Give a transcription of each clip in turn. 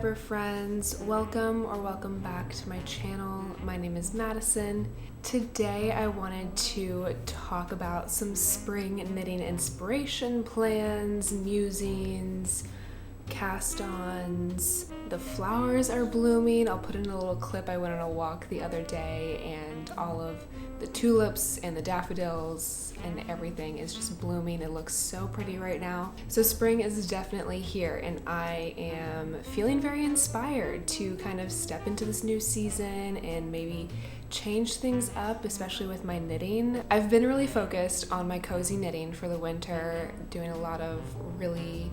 subscriber friends, welcome back to my channel. My name is Madison. Today I wanted to talk about some spring knitting inspiration plans, musings, cast-ons. The flowers are blooming. I'll put in a little clip. I went on a walk the other day and all of the tulips and the daffodils and everything is just blooming. It looks so pretty right now. So spring is definitely here and I am feeling very inspired to kind of step into this new season and maybe change things up, especially with my knitting. I've been really focused on my cozy knitting for the winter, doing a lot of really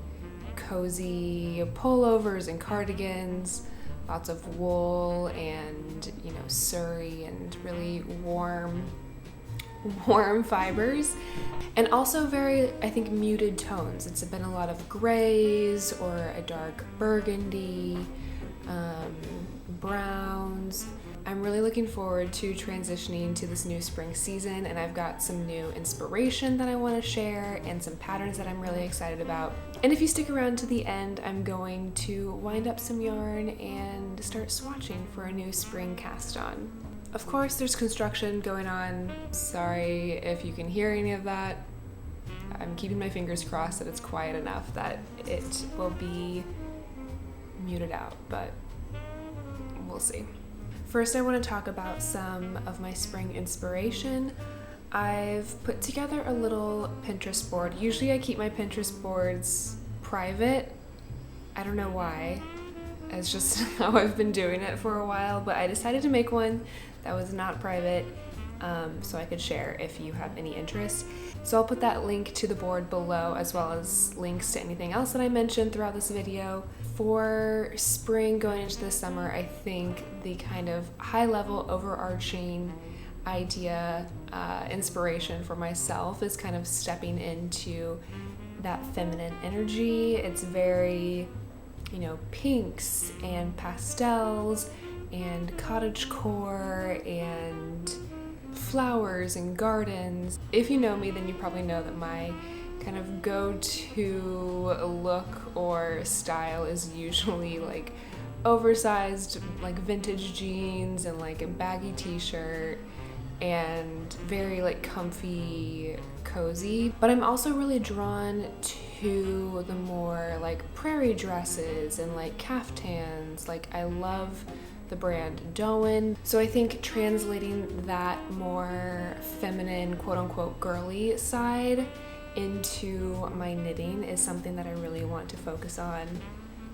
cozy pullovers and cardigans, lots of wool and, suri and really warm fibers, and also very, I think, muted tones. It's been a lot of grays or a dark burgundy, browns. I'm really looking forward to transitioning to this new spring season, and I've got some new inspiration that I want to share and some patterns that I'm really excited about. And if you stick around to the end, I'm going to wind up some yarn and start swatching for a new spring cast on. Of course, there's construction going on. Sorry if you can hear any of that. I'm keeping my fingers crossed that it's quiet enough that it will be muted out, but we'll see. First, I want to talk about some of my spring inspiration. I've put together a little Pinterest board. Usually I keep my Pinterest boards private. I don't know why. It's just how I've been doing it for a while, but I decided to make one that was not private so I could share if you have any interest. So I'll put that link to the board below, as well as links to anything else that I mentioned throughout this video. For spring going into the summer, I think the kind of high-level overarching idea, inspiration for myself is kind of stepping into that feminine energy. It's very, pinks and pastels and cottagecore and flowers and gardens. If you know me, then you probably know that my kind of go-to look or style is usually like oversized like vintage jeans and like a baggy t-shirt and very like comfy, cozy. But I'm also really drawn to the more like prairie dresses and like caftans. Like I love the brand Doan. So I think translating that more feminine, quote unquote, girly side into my knitting is something that I really want to focus on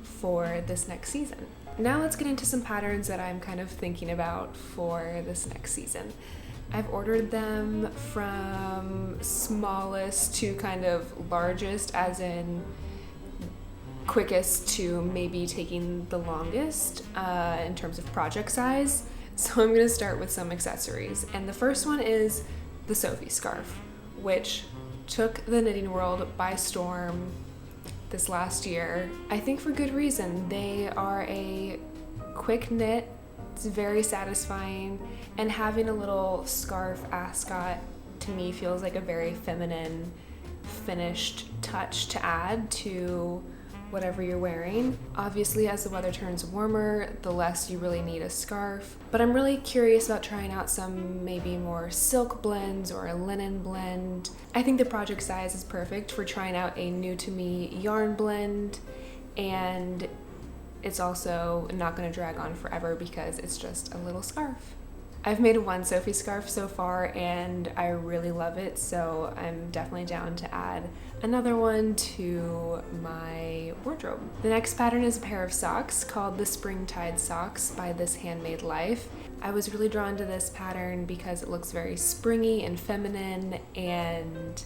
for this next season. Now let's get into some patterns that I'm kind of thinking about for this next season. I've ordered them from smallest to kind of largest, as in quickest to maybe taking the longest in terms of project size. So I'm gonna start with some accessories. And the first one is the Sophie scarf, which took the knitting world by storm this last year. I think for good reason. They are a quick knit, it's very satisfying, and having a little scarf ascot to me feels like a very feminine, finished touch to add to whatever you're wearing. Obviously, as the weather turns warmer, the less you really need a scarf. But I'm really curious about trying out some maybe more silk blends or a linen blend. I think the project size is perfect for trying out a new to me yarn blend, and it's also not going to drag on forever because it's just a little scarf. I've made one Sophie scarf so far and I really love it, so I'm definitely down to add another one to my wardrobe. The next pattern is a pair of socks called the Springtide Socks by This Handmade Life. I was really drawn to this pattern because it looks very springy and feminine, and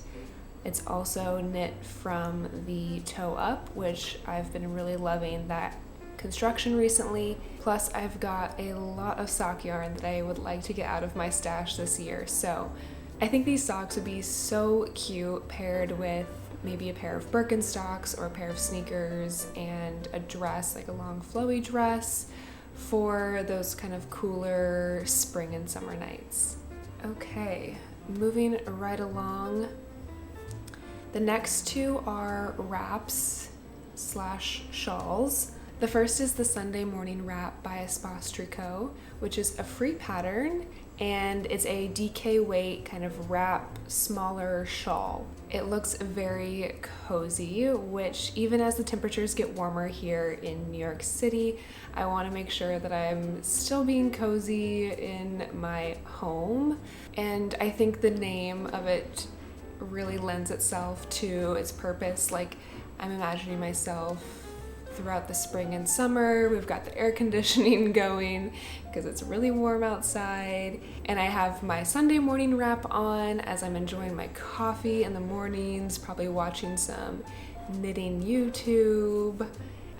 it's also knit from the toe up, which I've been really loving that construction recently. Plus I've got a lot of sock yarn that I would like to get out of my stash this year, so I think these socks would be so cute paired with maybe a pair of Birkenstocks or a pair of sneakers and a dress, like a long flowy dress for those kind of cooler spring and summer nights. Okay, moving right along. The next two are wraps / shawls. The first is the Sunday Morning Wrap by Espace Tricot, which is a free pattern, and it's a DK weight kind of wrap, smaller shawl. It looks very cozy, which even as the temperatures get warmer here in New York City, I want to make sure that I'm still being cozy in my home. And I think the name of it really lends itself to its purpose. Like, I'm imagining myself throughout the spring and summer. We've got the air conditioning going because it's really warm outside, and I have my Sunday morning wrap on as I'm enjoying my coffee in the mornings, probably watching some knitting YouTube.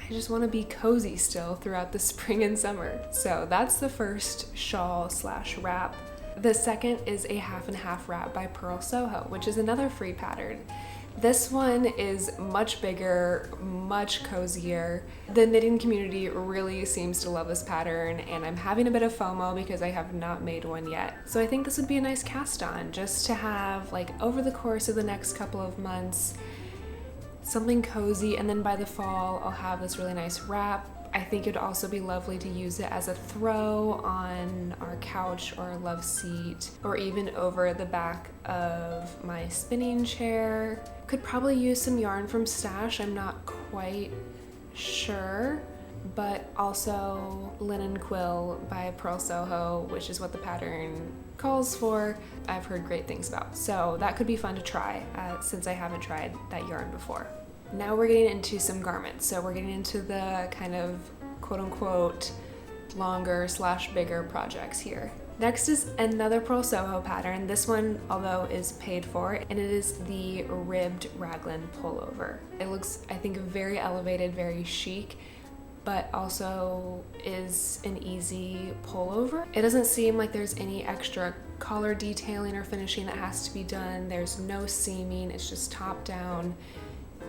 I just want to be cozy still throughout the spring and summer. So that's the first shawl slash wrap. The second is a half and half wrap by Purl Soho, which is another free pattern. This one is much bigger, much cozier. The knitting community really seems to love this pattern, and I'm having a bit of FOMO because I have not made one yet. So I think this would be a nice cast on just to have, like, over the course of the next couple of months, something cozy, and then by the fall I'll have this really nice wrap. I think it'd also be lovely to use it as a throw on our couch or love seat, or even over the back of my spinning chair. Could probably use some yarn from Stash, I'm not quite sure, but also linen quill by Purl Soho, which is what the pattern calls for, I've heard great things about. So that could be fun to try since I haven't tried that yarn before. Now we're getting into some garments. So we're getting into the kind of quote unquote longer slash bigger projects here. Next is another Purl Soho pattern. This one, although, is paid for, and it is the ribbed raglan pullover. It looks, I think, very elevated, very chic, but also is an easy pullover. It doesn't seem like there's any extra collar detailing or finishing that has to be done. There's no seaming, it's just top down,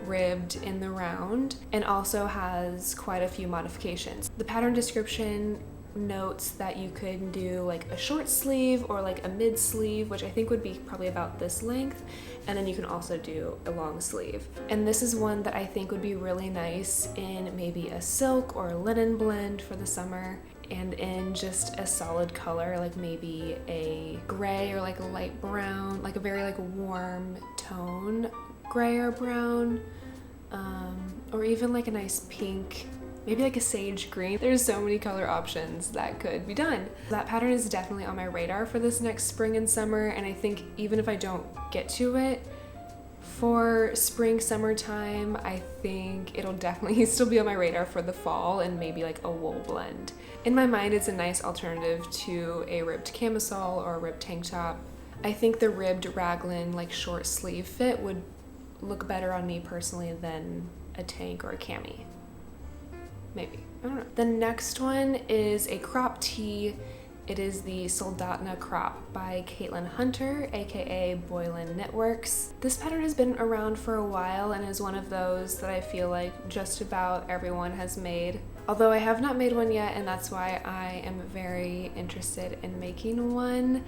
ribbed in the round, and also has quite a few modifications. The pattern description notes that you could do like a short sleeve or like a mid sleeve, which I think would be probably about this length, and then you can also do a long sleeve. And this is one that I think would be really nice in maybe a silk or a linen blend for the summer, and in just a solid color, like maybe a gray or like a light brown, like a very like warm tone gray or brown, or even like a nice pink, maybe like a sage green. There's so many color options that could be done. That pattern is definitely on my radar for this next spring and summer, and I think even if I don't get to it for spring, summertime, I think it'll definitely still be on my radar for the fall and maybe like a wool blend. In my mind, it's a nice alternative to a ribbed camisole or a ribbed tank top. I think the ribbed raglan like short sleeve fit would look better on me personally than a tank or a cami. Maybe, I don't know. The next one is a crop tee. It is the Soldotna crop by Caitlin Hunter, aka Boylan Knitworks. This pattern has been around for a while and is one of those that I feel like just about everyone has made. Although I have not made one yet, and that's why I am very interested in making one.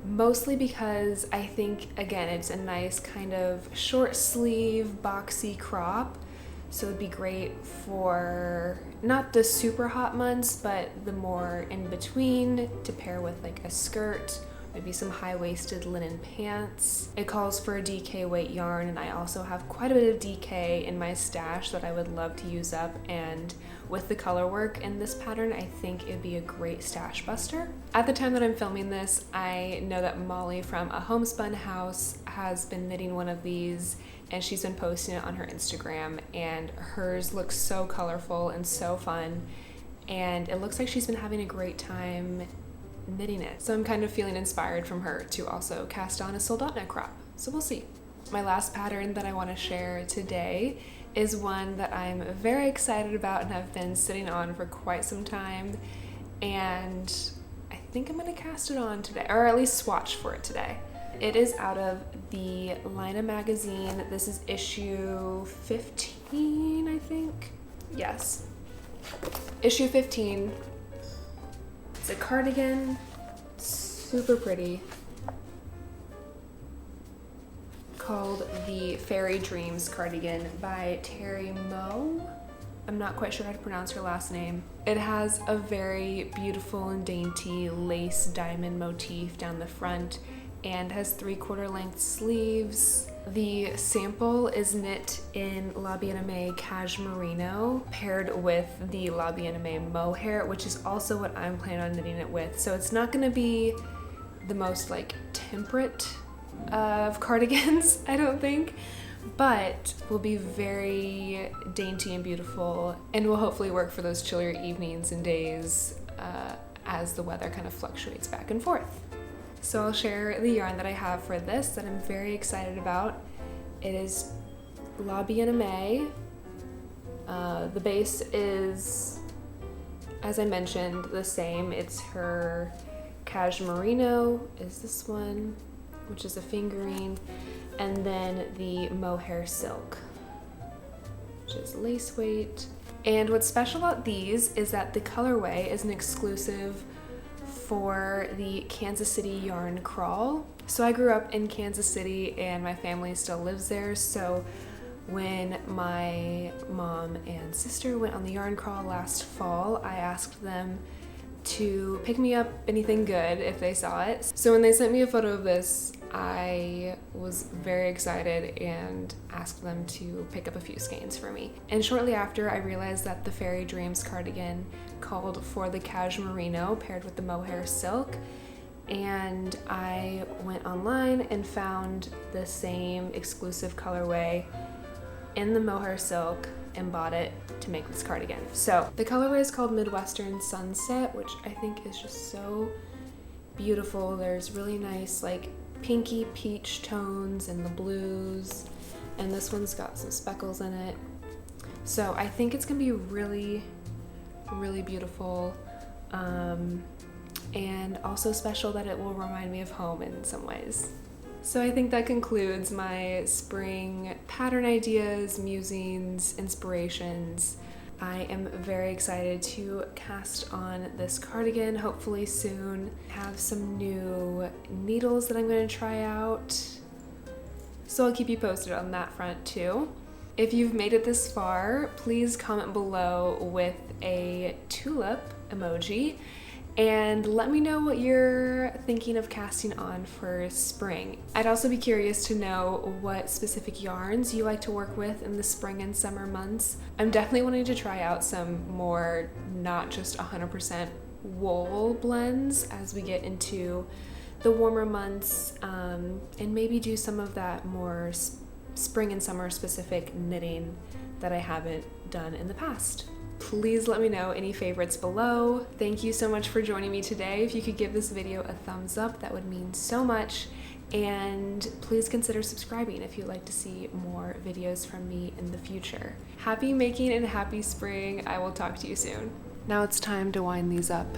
Mostly because I think, again, it's a nice kind of short sleeve, boxy crop. So it'd be great for not the super hot months, but the more in between, to pair with like a skirt, maybe some high-waisted linen pants. It calls for a DK weight yarn, and I also have quite a bit of DK in my stash that I would love to use up, and with the color work in this pattern, I think it'd be a great stash buster. At the time that I'm filming this, I know that Molly from A Homespun House has been knitting one of these, and she's been posting it on her Instagram, and hers looks so colorful and so fun, and it looks like she's been having a great time knitting it. So I'm kind of feeling inspired from her to also cast on a Soldotna crop. So we'll see. My last pattern that I want to share today is one that I'm very excited about and have been sitting on for quite some time, and I think I'm going to cast it on today, or at least swatch for it today. It is out of the Lina magazine. This is issue 15, I think. Yes. Issue 15. It's a cardigan, super pretty, called the Fairy Dreams cardigan by Terry Moe. I'm not quite sure how to pronounce her last name. It has a very beautiful and dainty lace diamond motif down the front and has 3/4 length sleeves. The sample is knit in La Bien-Aimée Cashmerino paired with the La Bien-Aimée mohair, which is also what I'm planning on knitting it with. So it's not gonna be the most like temperate of cardigans, I don't think, but will be very dainty and beautiful and will hopefully work for those chillier evenings and days as the weather kind of fluctuates back and forth. So I'll share the yarn that I have for this that I'm very excited about. It is La Bien-Aimée. The base is, as I mentioned, the same. It's her Cashmerino is this one, which is a fingering, and then the mohair silk, which is lace weight. And what's special about these is that the colorway is an exclusive for the Kansas City yarn crawl. So I grew up in Kansas City and my family still lives there, so when my mom and sister went on the yarn crawl last fall, I asked them to pick me up anything good if they saw it. So when they sent me a photo of this, I was very excited and asked them to pick up a few skeins for me. And shortly after, I realized that the Fairy Dreams cardigan called for the Cashmerino paired with the mohair silk, and I went online and found the same exclusive colorway in the mohair silk and bought it to make this cardigan. So the colorway is called Midwestern Sunset, which I think is just so beautiful. There's really nice like pinky peach tones and the blues, and this one's got some speckles in it. So I think it's gonna be really, really beautiful, and also special that it will remind me of home in some ways. So I think that concludes my spring pattern ideas, musings, inspirations. I am very excited to cast on this cardigan hopefully soon. Have some new needles that I'm going to try out. So I'll keep you posted on that front too. If you've made it this far, please comment below with a tulip emoji and let me know what you're thinking of casting on for spring. I'd also be curious to know what specific yarns you like to work with in the spring and summer months. I'm definitely wanting to try out some more not just 100% wool blends as we get into the warmer months, and maybe do some of that more spring and summer specific knitting that I haven't done in the past. Please let me know any favorites below. Thank you so much for joining me today. If you could give this video a thumbs up, that would mean so much. And please consider subscribing if you'd like to see more videos from me in the future. Happy making and happy spring. I will talk to you soon. Now it's time to wind these up.